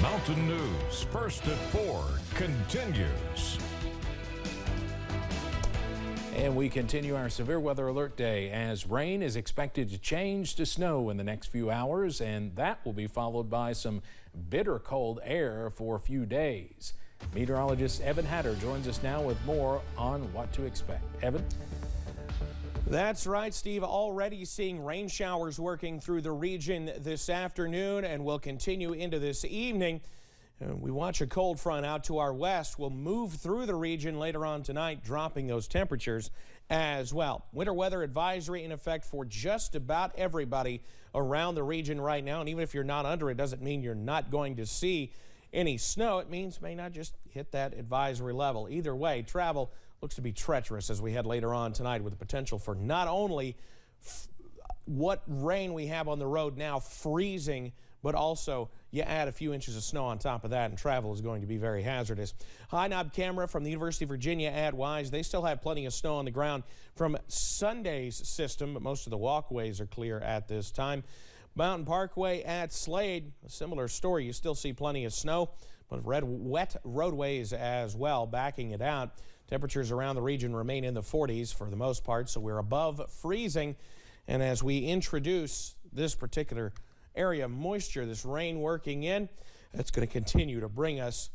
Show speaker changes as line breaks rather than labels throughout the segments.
Mountain News First at 4 continues.
And we continue our severe weather alert day as rain is expected to change to snow in the next few hours, and that will be followed by some bitter cold air for a few days. Meteorologist Evan Hatter joins us now with more on what to expect. Evan?
That's right, Steve. Already seeing rain showers working through the region this afternoon and will continue into this evening. We watch a cold front out to our west will move through the region later on tonight, dropping those temperatures as well. Winter weather advisory in effect for just about everybody around the region right now. And even if you're not under it, doesn't mean you're not going to see any snow. It means may not just hit that advisory level. Either way, travel looks to be treacherous as we head later on tonight, with the potential for not only what rain we have on the road now freezing, but also you add a few inches of snow on top of that and travel is going to be very hazardous. High knob camera from the University of Virginia at Wise. They still have plenty of snow on the ground from Sunday's system, but most of the walkways are clear at this time. Mountain Parkway at Slade, a similar story. You still see plenty of snow, but wet roadways as well, backing it out. Temperatures around the region remain in the 40s for the most part, so we're above freezing. And as we introduce this particular area of moisture, this rain working in, that's going to continue to bring us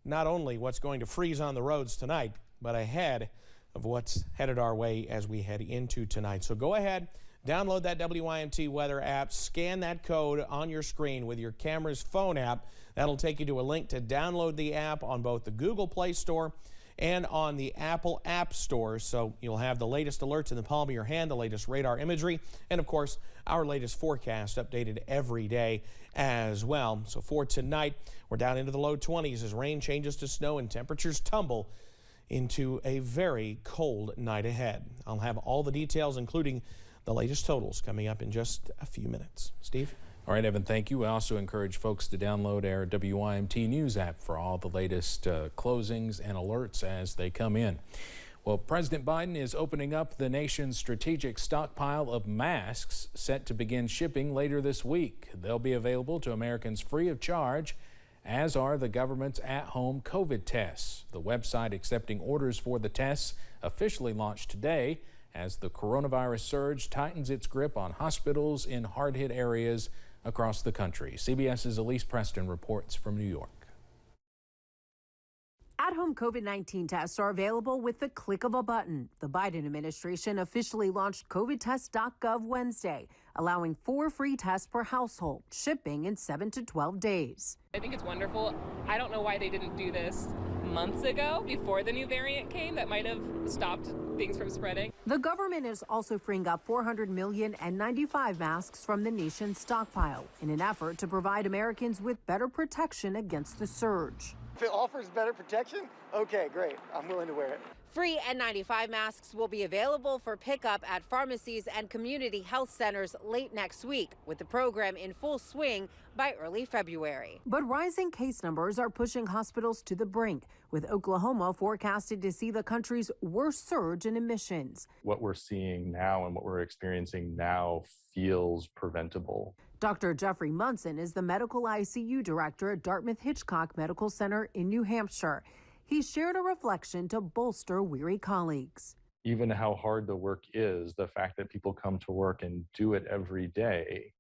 not only what's going to freeze on the roads tonight, but ahead of what's headed our way as we head into tonight. So go ahead, download that WYMT weather app, scan that code on your screen with your camera's phone app. That'll take you to a link to download the app on both the Google Play Store and on the Apple App Store. So you'll have the latest alerts in the palm of your hand, the latest radar imagery, and of course, our latest forecast updated every day as well. So for tonight, we're down into the low 20s as rain changes to snow and temperatures tumble into a very cold night ahead. I'll have all the details, including the latest totals, coming up in just a few minutes. Steve?
All right, Evan, thank you. We also encourage folks to download our WYMT News app for all the latest closings and alerts as they come in. Well, President Biden is opening up the nation's strategic stockpile of masks set to begin shipping later this week. They'll be available to Americans free of charge, as are the government's at-home COVID tests. The website accepting orders for the tests officially launched today as the coronavirus surge tightens its grip on hospitals in hard-hit areas across the country. CBS's Elise Preston reports from New York.
At-home COVID-19 tests are available with the click of a button. The Biden administration officially launched covidtest.gov Wednesday, allowing 4 free tests per household, shipping in 7 to 12 days.
I think it's wonderful. I don't know why they didn't do this months ago before the new variant came. That might have stopped things from spreading.
The government is also freeing up 400 million N95 masks from the nation's stockpile in an effort to provide Americans with better protection against the surge.
If it offers better protection, okay, great. I'm willing to wear it.
Free N95 masks will be available for pickup at pharmacies and community health centers late next week, with the program in full swing by early February.
But rising case numbers are pushing hospitals to the brink, with Oklahoma forecasted to see the country's worst surge in admissions.
What we're seeing now and what we're experiencing now feels preventable.
Dr. Jeffrey Munson is the medical ICU director at Dartmouth-Hitchcock Medical Center in New Hampshire. He shared a reflection to bolster weary colleagues.
Even how hard the work is, the fact that people come to work and do it every day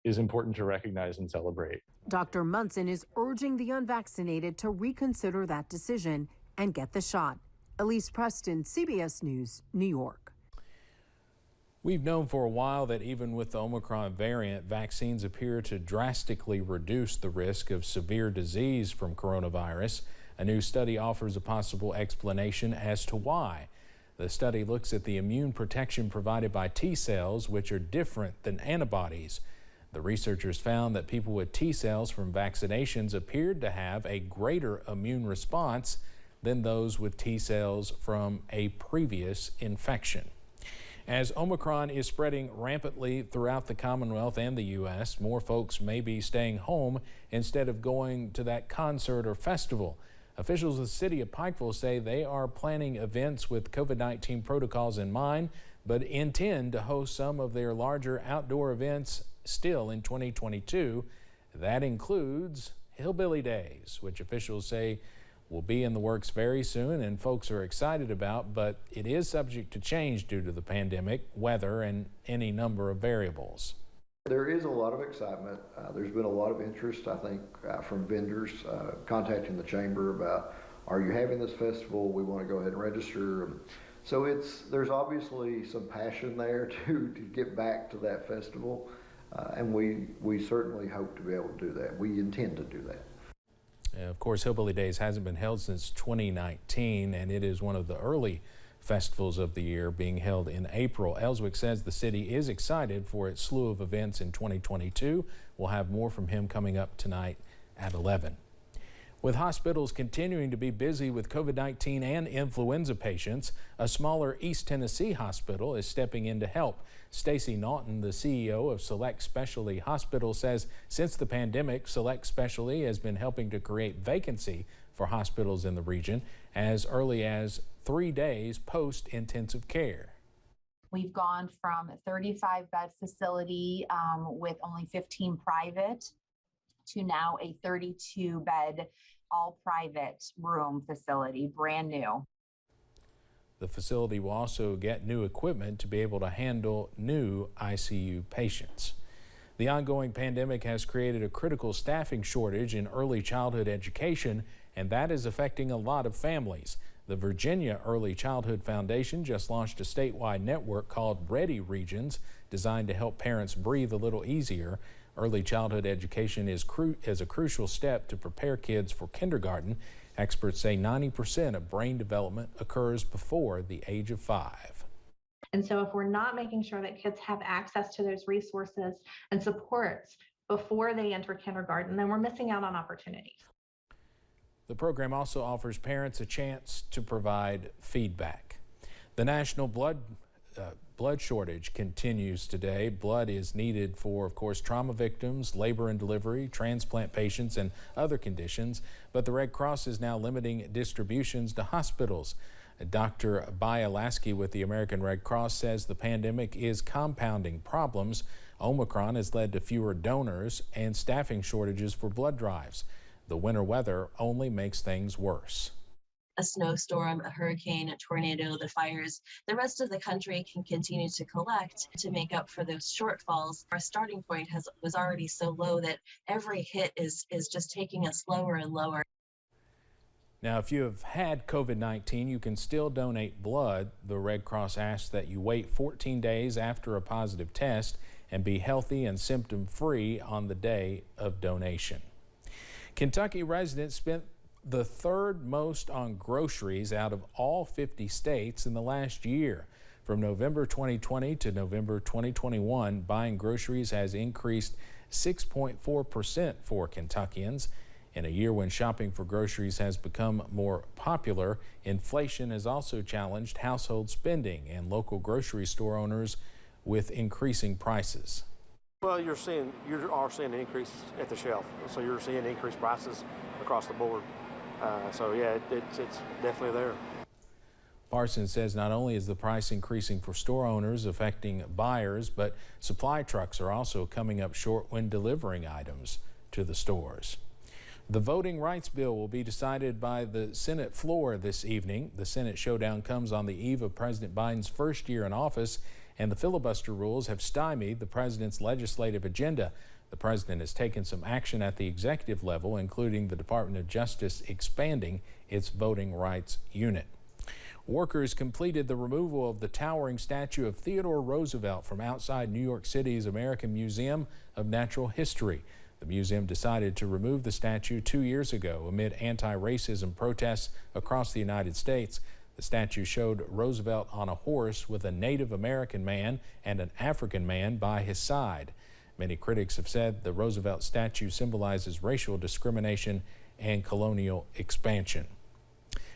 is important to recognize and celebrate.
Dr. Munson is urging the unvaccinated to reconsider that decision and get the shot. Elise Preston, CBS News, New York.
We've known for a while that even with the Omicron variant, vaccines appear to drastically reduce the risk of severe disease from coronavirus. A new study offers a possible explanation as to why. The study looks at the immune protection provided by T cells, which are different than antibodies. The researchers found that people with T cells from vaccinations appeared to have a greater immune response than those with T cells from a previous infection. As Omicron is spreading rampantly throughout the Commonwealth and the U.S., more folks may be staying home instead of going to that concert or festival. Officials of the city of Pikeville say they are planning events with COVID-19 protocols in mind, but intend to host some of their larger outdoor events still in 2022. That includes Hillbilly Days, which officials say will be in the works very soon and folks are excited about, but it is subject to change due to the pandemic, weather, and any number of variables.
There is a lot of excitement. There's been a lot of interest, I think, from vendors contacting the chamber about, are you having this festival? We want to go ahead and register. So there's obviously some passion there to get back to that festival, and we certainly hope to be able to do that. We intend to do that.
Of course, Hillbilly Days hasn't been held since 2019, and it is one of the early festivals of the year, being held in April. Ellswick says the city is excited for its slew of events in 2022. We'll have more from him coming up tonight at 11. With hospitals continuing to be busy with COVID-19 and influenza patients, a smaller East Tennessee hospital is stepping in to help. Stacy Naughton, the CEO of Select Specialty Hospital, says since the pandemic, Select Specialty has been helping to create vacancy for hospitals in the region as early as 3 days post-intensive care.
We've gone from a 35-bed facility with only 15 private to now a 32-bed all-private room facility, brand new.
The facility will also get new equipment to be able to handle new ICU patients. The ongoing pandemic has created a critical staffing shortage in early childhood education, and that is affecting a lot of families. The Virginia Early Childhood Foundation just launched a statewide network called Ready Regions, designed to help parents breathe a little easier. Early childhood education is a crucial step to prepare kids for kindergarten. Experts say 90% of brain development occurs before the age of 5.
And so if we're not making sure that kids have access to those resources and supports before they enter kindergarten, then we're missing out on opportunities.
The program also offers parents a chance to provide feedback. The national blood shortage continues today. Blood is needed for, of course, trauma victims, labor and delivery, transplant patients, and other conditions. But the Red Cross is now limiting distributions to hospitals. Dr. Bialaski with the American Red Cross says the pandemic is compounding problems. Omicron has led to fewer donors and staffing shortages for blood drives. The winter weather only makes things worse.
A snowstorm, a hurricane, a tornado, the fires, the rest of the country can continue to collect to make up for those shortfalls. Our starting point was already so low that every hit is just taking us lower and lower.
Now, if you have had COVID-19, you can still donate blood. The Red Cross asks that you wait 14 days after a positive test and be healthy and symptom-free on the day of donation. Kentucky residents spent the third most on groceries out of all 50 states in the last year. From November 2020 to November 2021, buying groceries has increased 6.4% for Kentuckians. In a year when shopping for groceries has become more popular, inflation has also challenged household spending and local grocery store owners with increasing prices.
Well, you are seeing an increase at the shelf, so you're seeing increased prices across the board. So yeah, it's definitely there.
Parsons says not only is the price increasing for store owners affecting buyers, but supply trucks are also coming up short when delivering items to the stores. The voting rights bill will be decided by the Senate floor this evening. The Senate showdown comes on the eve of President Biden's first year in office, and the filibuster rules have stymied the president's legislative agenda. The president has taken some action at the executive level, including the Department of Justice expanding its voting rights unit. Workers completed the removal of the towering statue of Theodore Roosevelt from outside New York City's American Museum of Natural History. The museum decided to remove the statue 2 years ago amid anti-racism protests across the United States. The statue showed Roosevelt on a horse with a Native American man and an African man by his side. Many critics have said the Roosevelt statue symbolizes racial discrimination and colonial expansion.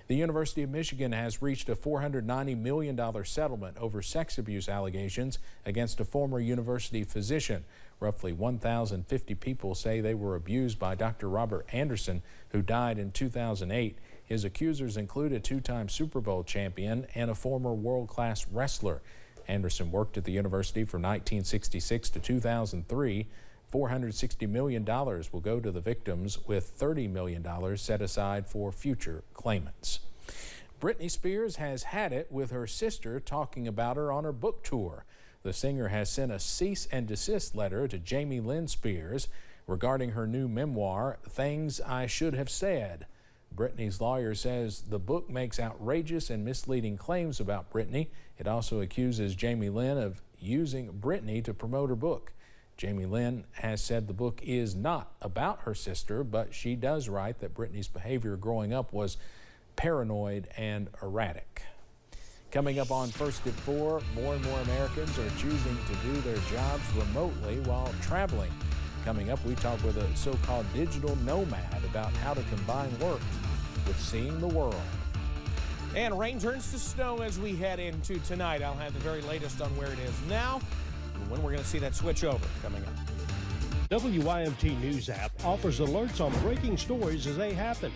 The University of Michigan has reached a $490 million settlement over sex abuse allegations against a former university physician. Roughly 1,050 people say they were abused by Dr. Robert Anderson, who died in 2008. His accusers include a two-time Super Bowl champion and a former world-class wrestler. Anderson worked at the university from 1966 to 2003. $460 million will go to the victims, with $30 million set aside for future claimants. Britney Spears has had it with her sister talking about her on her book tour. The singer has sent a cease and desist letter to Jamie Lynn Spears regarding her new memoir, Things I Should Have Said. Britney's lawyer says the book makes outrageous and misleading claims about Britney. It also accuses Jamie Lynn of using Britney to promote her book. Jamie Lynn has said the book is not about her sister, but she does write that Britney's behavior growing up was paranoid and erratic. Coming up on First at 4, more and more Americans are choosing to do their jobs remotely while traveling. Coming up, we talk with a so-called digital nomad about how to combine work with seeing the world.
And rain turns to snow as we head into tonight. I'll have the very latest on where it is now and when we're going to see that switch over coming up.
WYMT News app offers alerts on breaking stories as they happen.